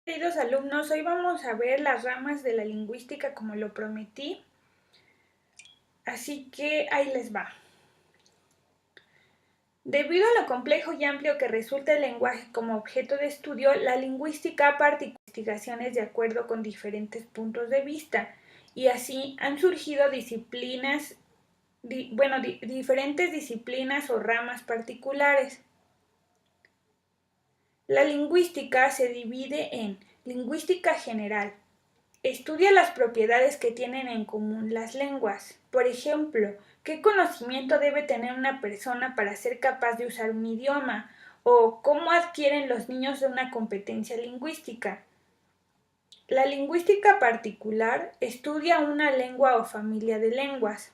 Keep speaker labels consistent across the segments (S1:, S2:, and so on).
S1: Queridos alumnos, hoy vamos a ver las ramas de la lingüística como lo prometí, así que ahí les va. Debido a lo complejo y amplio que resulta el lenguaje como objeto de estudio, la lingüística ha partido investigaciones de acuerdo con diferentes puntos de vista y así han surgido diferentes disciplinas o ramas particulares. La lingüística se divide en lingüística general. Estudia las propiedades que tienen en común las lenguas. Por ejemplo, ¿qué conocimiento debe tener una persona para ser capaz de usar un idioma? ¿O cómo adquieren los niños una competencia lingüística? La lingüística particular estudia una lengua o familia de lenguas.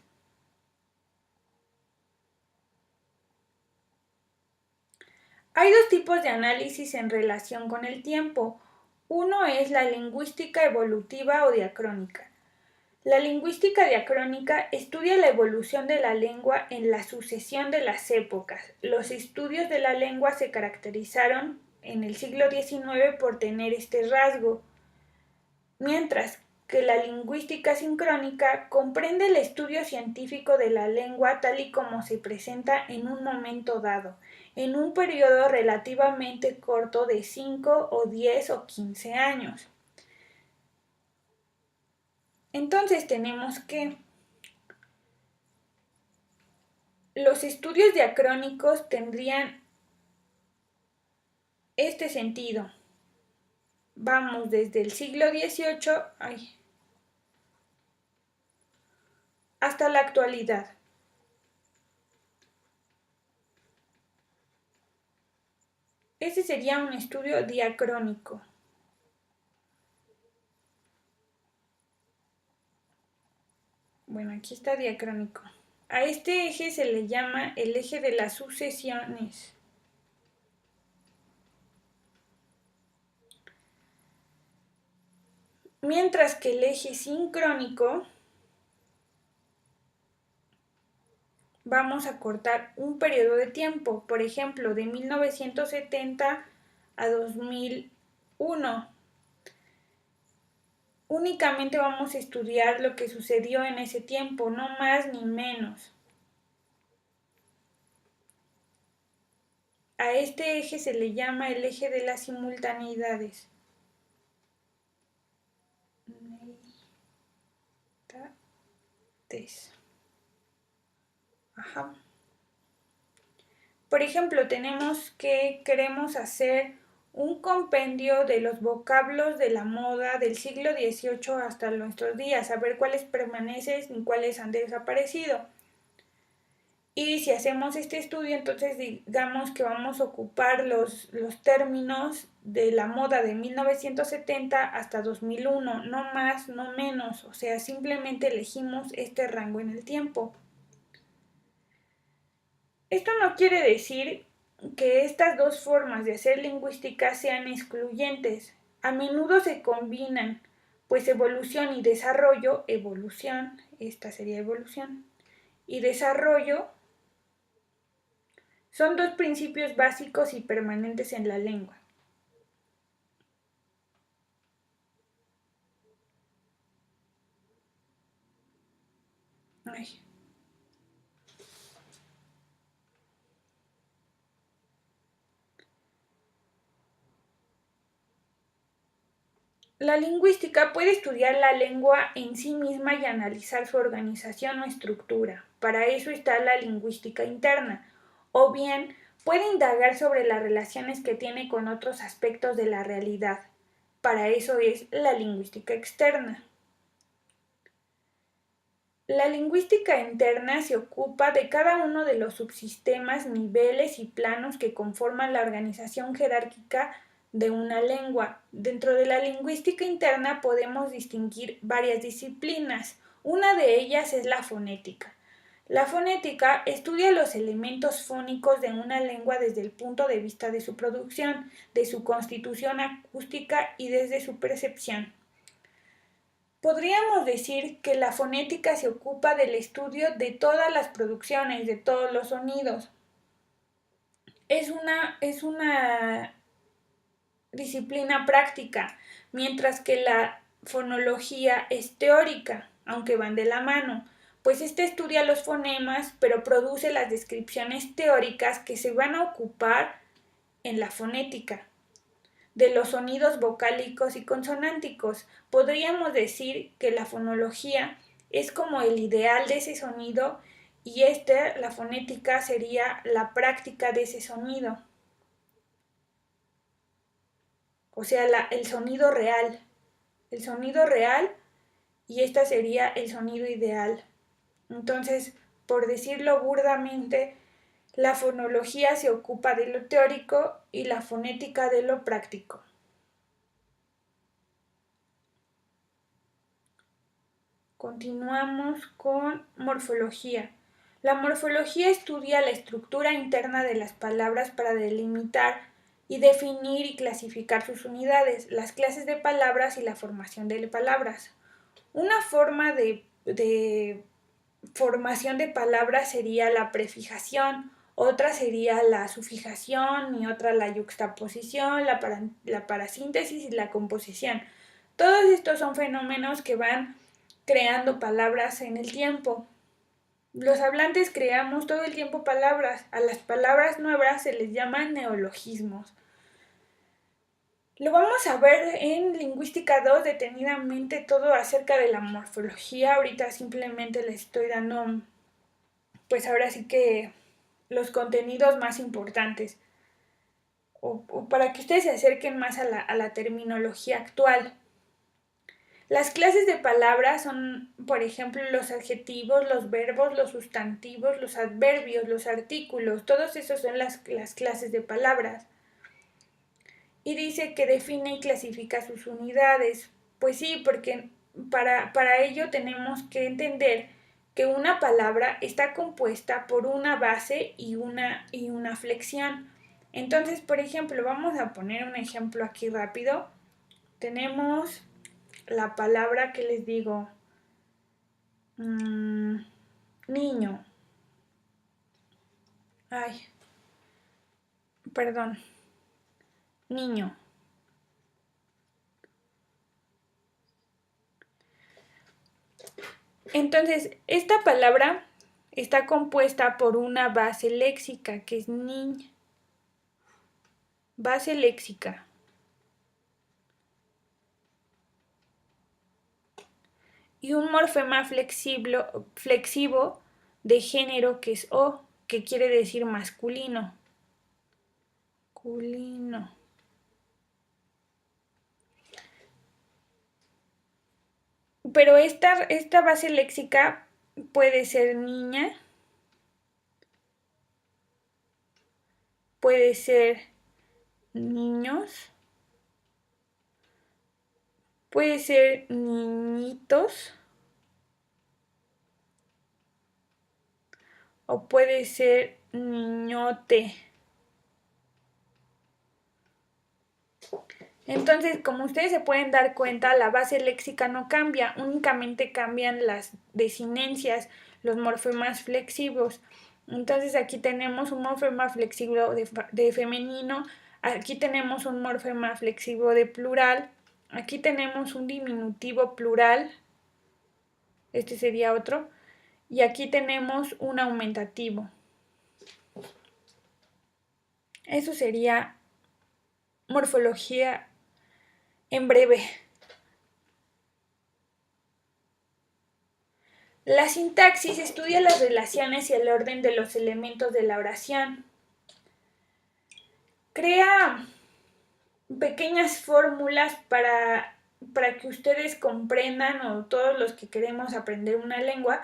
S1: Hay dos tipos de análisis en relación con el tiempo. Uno es la lingüística evolutiva o diacrónica. La lingüística diacrónica estudia la evolución de la lengua en la sucesión de las épocas. Los estudios de la lengua se caracterizaron en el siglo XIX por tener este rasgo, mientras que la lingüística sincrónica comprende el estudio científico de la lengua tal y como se presenta en un momento dado, en un periodo relativamente corto de 5 o 10 o 15 años. Entonces tenemos que los estudios diacrónicos tendrían este sentido. Vamos desde el siglo XVIII hasta la actualidad. Ese sería un estudio diacrónico. Bueno, aquí está diacrónico. A este eje se le llama el eje de las sucesiones. Mientras que el eje sincrónico vamos a cortar un periodo de tiempo, por ejemplo, de 1970 a 2001. Únicamente vamos a estudiar lo que sucedió en ese tiempo, no más ni menos. A este eje se le llama el eje de las simultaneidades. Ajá. Por ejemplo, queremos hacer un compendio de los vocablos de la moda del siglo XVIII hasta nuestros días, saber cuáles permanecen y cuáles han desaparecido. Y si hacemos este estudio, entonces digamos que vamos a ocupar los términos de la moda de 1970 hasta 2001, no más, no menos, o sea, simplemente elegimos este rango en el tiempo. Esto no quiere decir que estas dos formas de hacer lingüística sean excluyentes. A menudo se combinan, pues evolución y desarrollo, esta sería evolución, y desarrollo son dos principios básicos y permanentes en la lengua. Ay. La lingüística puede estudiar la lengua en sí misma y analizar su organización o estructura. Para eso está la lingüística interna. O bien puede indagar sobre las relaciones que tiene con otros aspectos de la realidad. Para eso es la lingüística externa. La lingüística interna se ocupa de cada uno de los subsistemas, niveles y planos que conforman la organización jerárquica de una lengua. Dentro de la lingüística interna podemos distinguir varias disciplinas. Una de ellas es la fonética. La fonética estudia los elementos fónicos de una lengua desde el punto de vista de su producción, de su constitución acústica y desde su percepción. Podríamos decir que la fonética se ocupa del estudio de todas las producciones, de todos los sonidos. Es una disciplina práctica, mientras que la fonología es teórica, aunque van de la mano, pues este estudia los fonemas, pero produce las descripciones teóricas que se van a ocupar en la fonética de los sonidos vocálicos y consonánticos. Podríamos decir que la fonología es como el ideal de ese sonido y la fonética, sería la práctica de ese sonido. O sea, el sonido real. El sonido real y esta sería el sonido ideal. Entonces, por decirlo burdamente, la fonología se ocupa de lo teórico y la fonética de lo práctico. Continuamos con morfología. La morfología estudia la estructura interna de las palabras para delimitar y definir y clasificar sus unidades, las clases de palabras y la formación de palabras. Una forma de formación de palabras sería la prefijación, otra sería la sufijación y otra la yuxtaposición, la parasíntesis y la composición. Todos estos son fenómenos que van creando palabras en el tiempo. Los hablantes creamos todo el tiempo palabras. A las palabras nuevas se les llama neologismos. Lo vamos a ver en Lingüística 2 detenidamente todo acerca de la morfología. Ahorita simplemente les estoy dando, pues ahora sí que los contenidos más importantes. O para que ustedes se acerquen más a la terminología actual. Las clases de palabras son, por ejemplo, los adjetivos, los verbos, los sustantivos, los adverbios, los artículos. Todos esos son las clases de palabras. Y dice que define y clasifica sus unidades. Pues sí, porque para ello tenemos que entender que una palabra está compuesta por una base y una flexión. Entonces, por ejemplo, vamos a poner un ejemplo aquí rápido. Tenemos la palabra que les digo, niño. Ay, perdón. Niño. Entonces, esta palabra está compuesta por una base léxica, que es niña. Base léxica. Y un morfema flexivo de género, que es O, que quiere decir masculino. Masculino. Pero esta base léxica puede ser niña, puede ser niños, puede ser niñitos o puede ser niñote. Entonces, como ustedes se pueden dar cuenta, la base léxica no cambia, únicamente cambian las desinencias, los morfemas flexivos. Entonces aquí tenemos un morfema flexivo de femenino, aquí tenemos un morfema flexivo de plural, aquí tenemos un diminutivo plural, este sería otro, y aquí tenemos un aumentativo. Eso sería morfología en breve. La sintaxis estudia las relaciones y el orden de los elementos de la oración. Crea pequeñas fórmulas para que ustedes comprendan, o todos los que queremos aprender una lengua,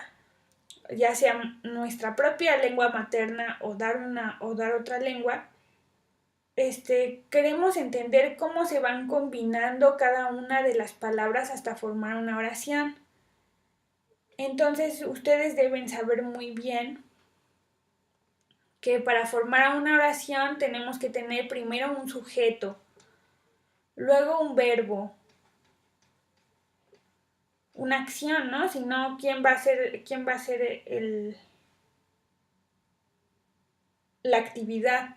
S1: ya sea nuestra propia lengua materna o dar otra lengua, queremos entender cómo se van combinando cada una de las palabras hasta formar una oración. Entonces ustedes deben saber muy bien que para formar una oración tenemos que tener primero un sujeto, luego un verbo, una acción, ¿no? Si no, ¿quién va a ser la actividad?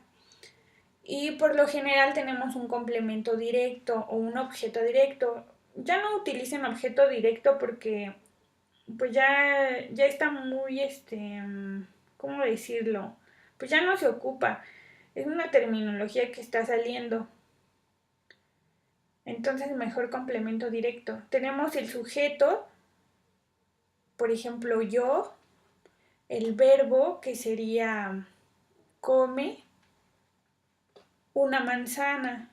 S1: y por lo general tenemos un complemento directo o un objeto directo. Ya no utilicen objeto directo porque pues ya está muy, ¿cómo decirlo? Pues ya no se ocupa. Es una terminología que está saliendo. Entonces, mejor complemento directo. Tenemos el sujeto, por ejemplo, yo, el verbo, que sería come una manzana.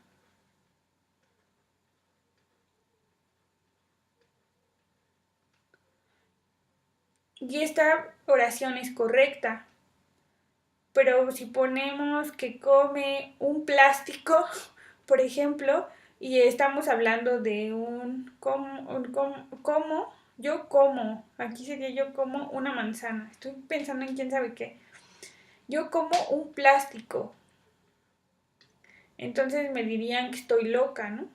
S1: Y esta oración es correcta. Pero si ponemos que come un plástico, por ejemplo, y estamos hablando de yo como, aquí sería yo como una manzana, estoy pensando en quién sabe qué, yo como un plástico, entonces me dirían que estoy loca, ¿no?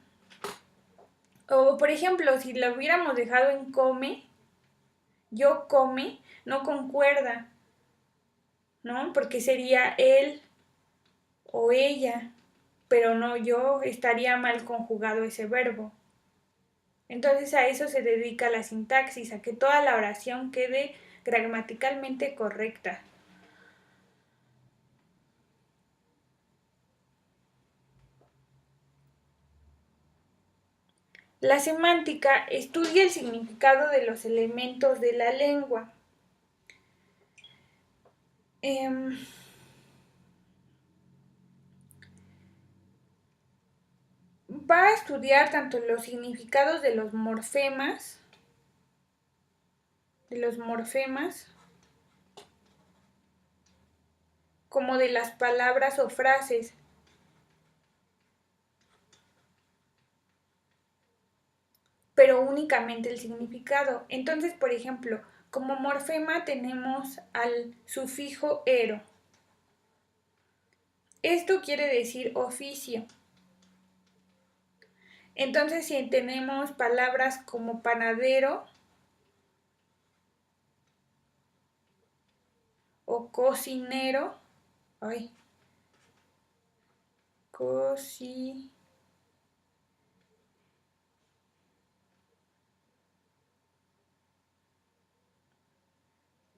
S1: O por ejemplo, si lo hubiéramos dejado en come, yo come, no concuerda, ¿no? Porque sería él o ella, pero no yo, estaría mal conjugado ese verbo. Entonces a eso se dedica la sintaxis, a que toda la oración quede gramaticalmente correcta. La semántica estudia el significado de los elementos de la lengua. Va a estudiar tanto los significados de los morfemas, como de las palabras o frases. Pero únicamente el significado. Entonces, por ejemplo, como morfema tenemos al sufijo ero. Esto quiere decir oficio. Entonces, si tenemos palabras como panadero o cocinero,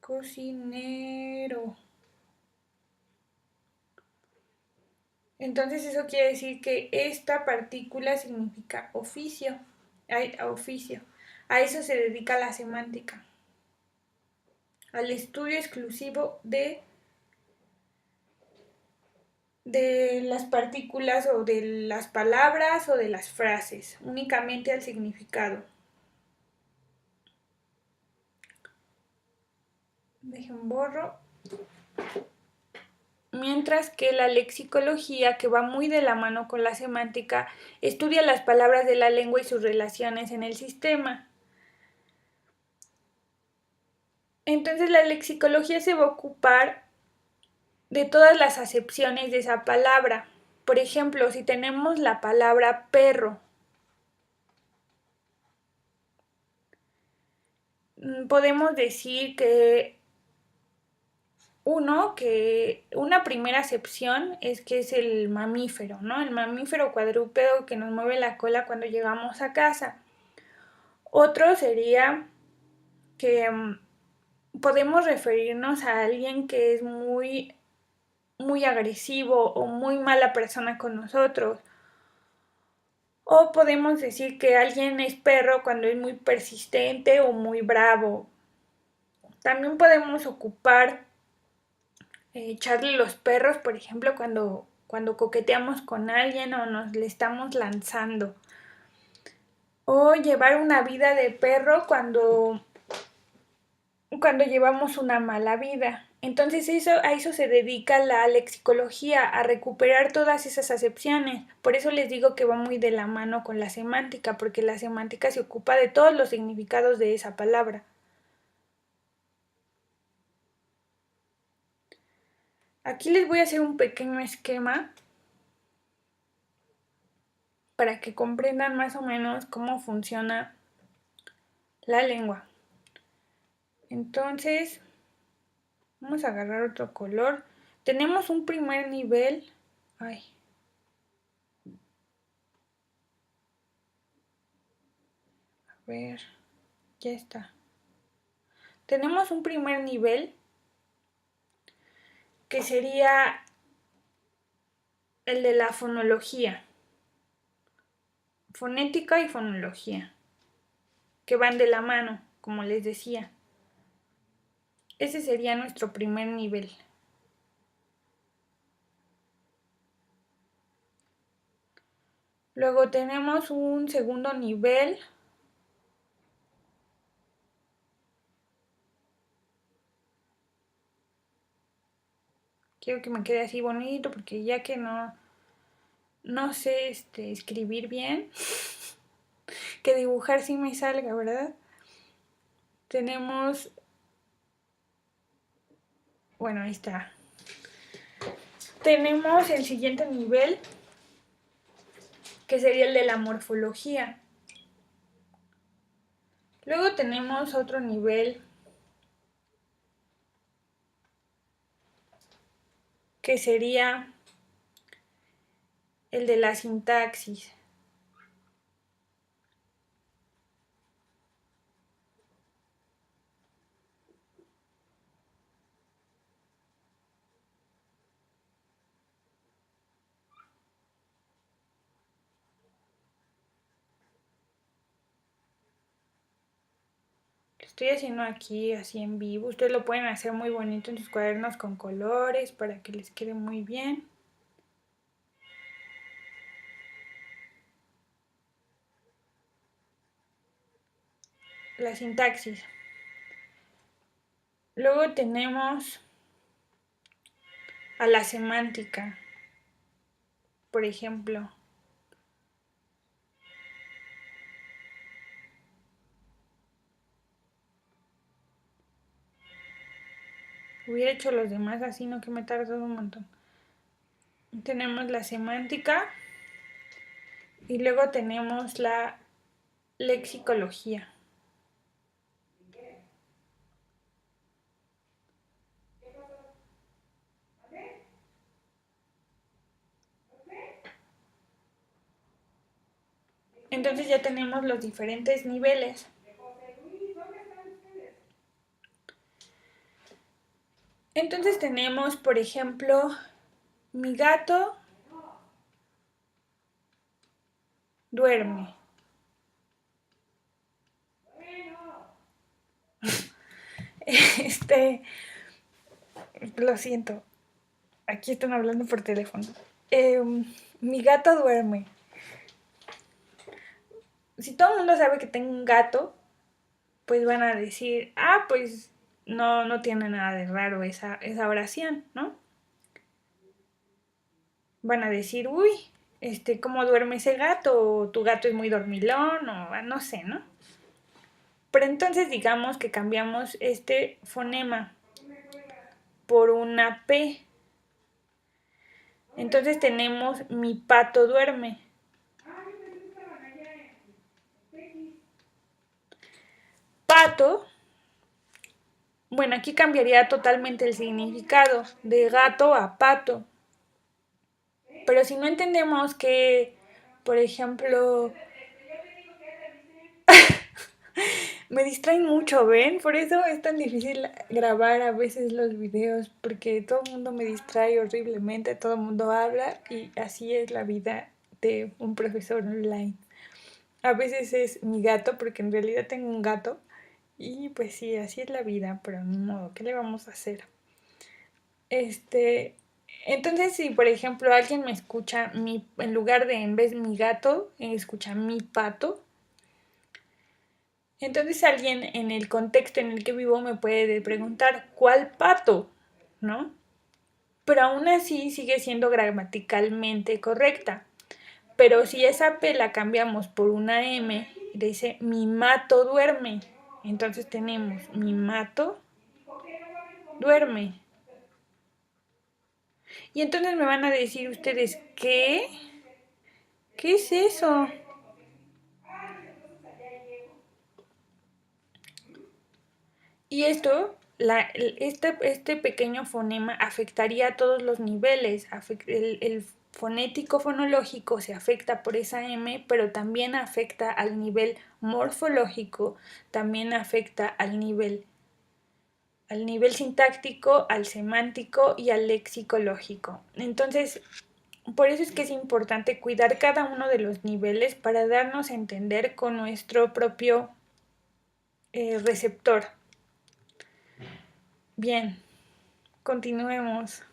S1: cocinero. Entonces eso quiere decir que esta partícula significa oficio. Oficio. A eso se dedica la semántica. Al estudio exclusivo de las partículas o de las palabras o de las frases, únicamente al significado. Dejen borro. Mientras que la lexicología, que va muy de la mano con la semántica, estudia las palabras de la lengua y sus relaciones en el sistema. Entonces la lexicología se va a ocupar de todas las acepciones de esa palabra. Por ejemplo, si tenemos la palabra perro, podemos decir que una primera acepción es que es el mamífero, ¿no? El mamífero cuadrúpedo que nos mueve la cola cuando llegamos a casa. Otro sería que podemos referirnos a alguien que es muy, muy agresivo o muy mala persona con nosotros. O podemos decir que alguien es perro cuando es muy persistente o muy bravo. También podemos ocupar echarle los perros, por ejemplo, cuando coqueteamos con alguien o nos le estamos lanzando. O llevar una vida de perro cuando llevamos una mala vida. Entonces a eso se dedica la lexicología, a recuperar todas esas acepciones. Por eso les digo que va muy de la mano con la semántica, porque la semántica se ocupa de todos los significados de esa palabra. Aquí les voy a hacer un pequeño esquema para que comprendan más o menos cómo funciona la lengua. Entonces, vamos a agarrar otro color. Tenemos un primer nivel. A ver, ya está. Tenemos un primer nivel que sería el de la fonología, fonética y fonología, que van de la mano, como les decía. Ese sería nuestro primer nivel. Luego tenemos un segundo nivel quiero que me quede así bonito porque ya que no sé escribir bien, que dibujar sí me salga, ¿verdad? Tenemos, bueno, ahí está. Tenemos el siguiente nivel, que sería el de la morfología. Luego tenemos otro nivel que sería el de la sintaxis. Lo estoy haciendo aquí así en vivo. Ustedes lo pueden hacer muy bonito en sus cuadernos con colores para que les quede muy bien. La sintaxis. Luego tenemos a la semántica, por ejemplo. Hubiera hecho los demás así, no que me tardó un montón. Tenemos la semántica y luego tenemos la lexicología. Entonces ya tenemos los diferentes niveles. Entonces tenemos, por ejemplo, mi gato duerme. Lo siento, aquí están hablando por teléfono. Mi gato duerme. Si todo el mundo sabe que tengo un gato, pues van a decir, pues no tiene nada de raro esa oración, ¿no? Van a decir, uy, ¿cómo duerme ese gato? O tu gato es muy dormilón, o no sé, ¿no? Pero entonces digamos que cambiamos este fonema por una P. Entonces tenemos mi pato duerme. Pato, bueno, aquí cambiaría totalmente el significado de gato a pato. Pero si no entendemos que, por ejemplo, me distraen mucho, ¿ven? Por eso es tan difícil grabar a veces los videos, porque todo el mundo me distrae horriblemente, todo el mundo habla y así es la vida de un profesor online. A veces es mi gato, porque en realidad tengo un gato, y pues sí, así es la vida, pero ni modo, ¿qué le vamos a hacer? Entonces si por ejemplo alguien me escucha en lugar de en vez mi gato, escucha mi pato, entonces alguien en el contexto en el que vivo me puede preguntar, ¿cuál pato? ¿No? Pero aún así sigue siendo gramaticalmente correcta. Pero si esa P la cambiamos por una M, dice mi mato duerme. Entonces tenemos mi mato duerme. Y entonces me van a decir ustedes, ¿qué? ¿Qué es eso? Y esto, este pequeño fonema afectaría a todos los niveles. El fonético-fonológico se afecta por esa M, pero también afecta al nivel morfológico, también afecta al nivel sintáctico, al semántico y al lexicológico. Entonces, por eso es que es importante cuidar cada uno de los niveles para darnos a entender con nuestro propio receptor. Bien, continuemos.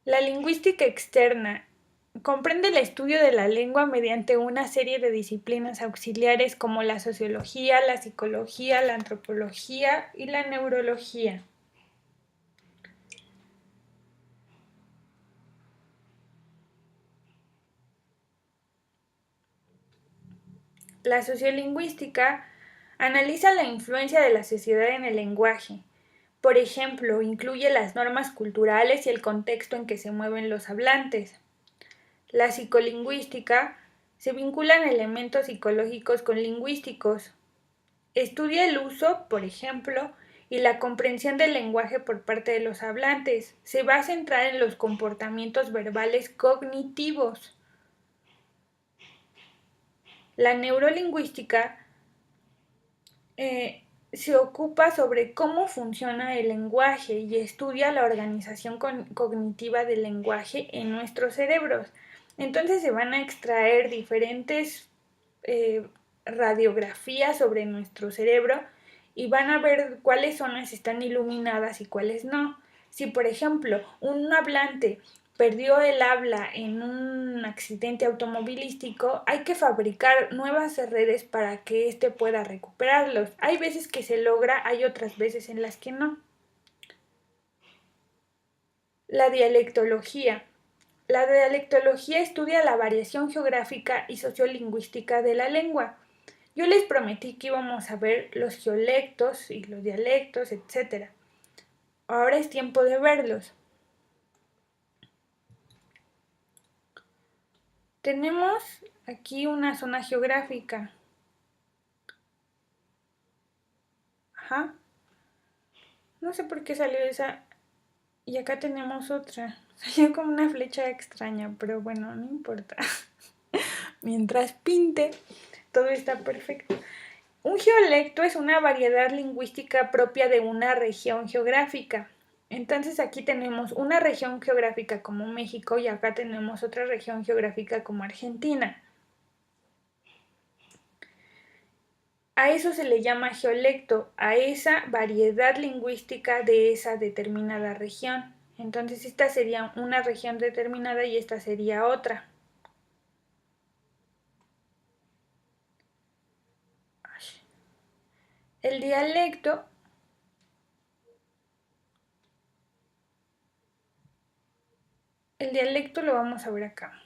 S1: La lingüística externa comprende el estudio de la lengua mediante una serie de disciplinas auxiliares como la sociología, la psicología, la antropología y la neurología. La sociolingüística analiza la influencia de la sociedad en el lenguaje. Por ejemplo, incluye las normas culturales y el contexto en que se mueven los hablantes. La psicolingüística se vinculan elementos psicológicos con lingüísticos. Estudia el uso, por ejemplo, y la comprensión del lenguaje por parte de los hablantes. Se va a centrar en los comportamientos verbales cognitivos. La neurolingüística se ocupa sobre cómo funciona el lenguaje y estudia la organización cognitiva del lenguaje en nuestros cerebros. Entonces se van a extraer diferentes radiografías sobre nuestro cerebro y van a ver cuáles zonas están iluminadas y cuáles no. Si, por ejemplo, un hablante perdió el habla en un accidente automovilístico, hay que fabricar nuevas redes para que éste pueda recuperarlos. Hay veces que se logra, hay otras veces en las que no. La dialectología. La dialectología estudia la variación geográfica y sociolingüística de la lengua. Yo les prometí que íbamos a ver los geolectos y los dialectos, etc. Ahora es tiempo de verlos. Tenemos aquí una zona geográfica. Ajá. No sé por qué salió esa. Y acá tenemos otra. Salió como una flecha extraña, pero bueno, no importa. Mientras pinte, todo está perfecto. Un geolecto es una variedad lingüística propia de una región geográfica. Entonces aquí tenemos una región geográfica como México y acá tenemos otra región geográfica como Argentina. A eso se le llama geolecto, a esa variedad lingüística de esa determinada región. Entonces esta sería una región determinada y esta sería otra. El dialecto lo vamos a ver acá.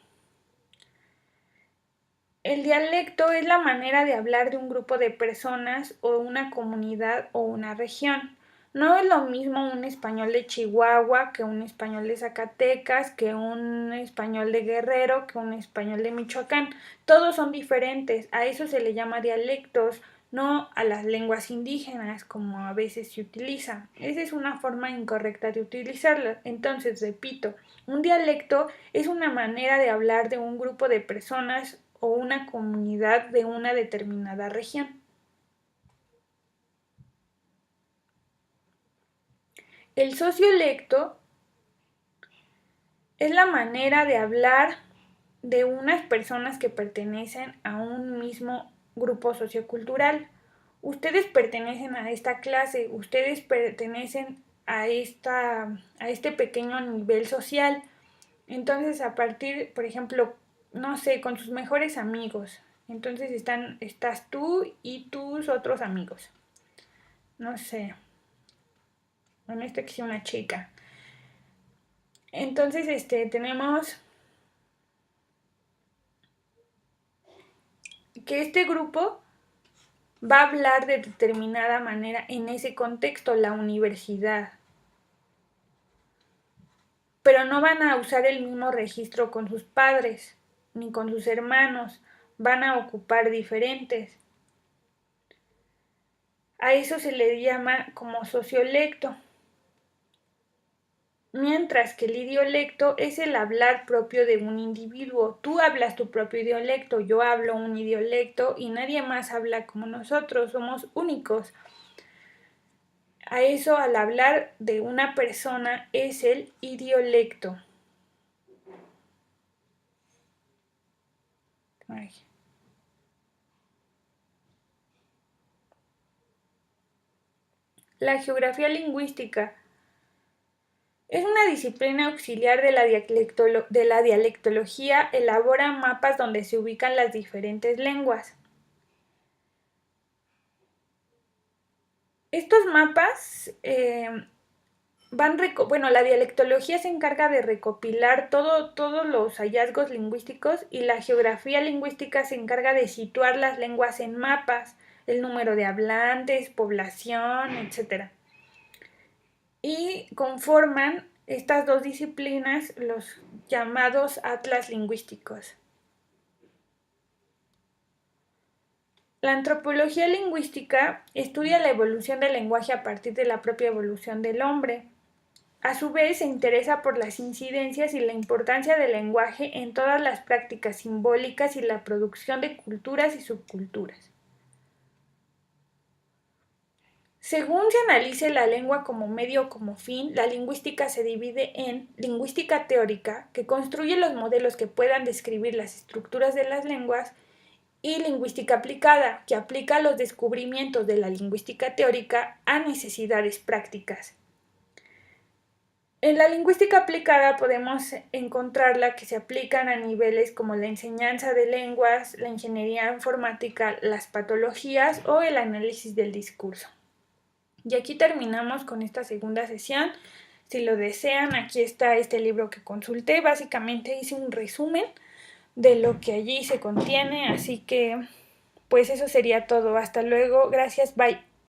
S1: El dialecto es la manera de hablar de un grupo de personas o una comunidad o una región. No es lo mismo un español de Chihuahua que un español de Zacatecas, que un español de Guerrero, que un español de Michoacán. Todos son diferentes. A eso se le llama dialectos, no a las lenguas indígenas como a veces se utiliza. Esa es una forma incorrecta de utilizarlas. Entonces, repito, un dialecto es una manera de hablar de un grupo de personas o una comunidad de una determinada región. El sociolecto es la manera de hablar de unas personas que pertenecen a un mismo grupo sociocultural. Ustedes pertenecen a esta clase, ustedes pertenecen a este pequeño nivel social. Entonces, a partir, por ejemplo, no sé, con sus mejores amigos. Entonces estás tú y tus otros amigos. No sé. En esta que es una chica. Entonces, tenemos que este grupo va a hablar de determinada manera en ese contexto, la universidad. Pero no van a usar el mismo registro con sus padres, ni con sus hermanos. Van a ocupar diferentes. A eso se le llama como sociolecto. mientras que el idiolecto es el hablar propio de un individuo. Tú hablas tu propio idiolecto, yo hablo un idiolecto y nadie más habla como nosotros, somos únicos. A eso, al hablar de una persona, es el idiolecto. Ay. La geografía lingüística es una disciplina auxiliar de la dialectología, elabora mapas donde se ubican las diferentes lenguas. Estos mapas la dialectología se encarga de recopilar todos los hallazgos lingüísticos y la geografía lingüística se encarga de situar las lenguas en mapas, el número de hablantes, población, etc. Y conforman estas dos disciplinas los llamados atlas lingüísticos. La antropología lingüística estudia la evolución del lenguaje a partir de la propia evolución del hombre. A su vez, se interesa por las incidencias y la importancia del lenguaje en todas las prácticas simbólicas y la producción de culturas y subculturas. Según se analice la lengua como medio o como fin, la lingüística se divide en lingüística teórica, que construye los modelos que puedan describir las estructuras de las lenguas, y lingüística aplicada, que aplica los descubrimientos de la lingüística teórica a necesidades prácticas. En la lingüística aplicada podemos encontrarla que se aplican a niveles como la enseñanza de lenguas, la ingeniería informática, las patologías o el análisis del discurso. Y aquí terminamos con esta segunda sesión. Si lo desean, aquí está este libro que consulté. Básicamente hice un resumen de lo que allí se contiene, así que pues eso sería todo. Hasta luego, gracias, bye.